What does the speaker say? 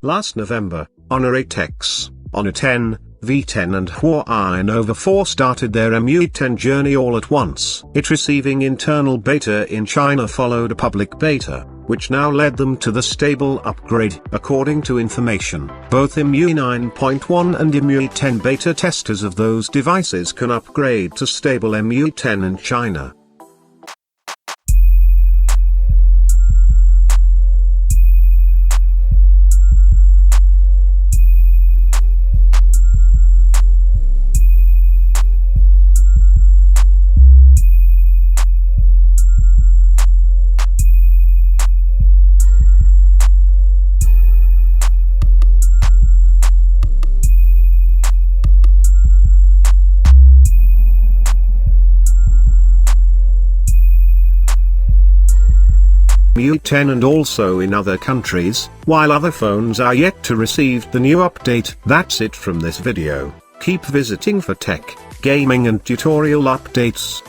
Last November, Honor 8X, Honor 10, V10 and Huawei Nova 4 started their Emui 10 journey all at once. It receiving internal beta in China followed a public beta, which now led them to the stable upgrade. According to information, both Emui 9.1 and Emui 10 beta testers of those devices can upgrade to stable Emui 10 in China. Emui 10 and also in other countries, while other phones are yet to receive the new update. That's it from this video. Keep visiting for tech, gaming and tutorial updates.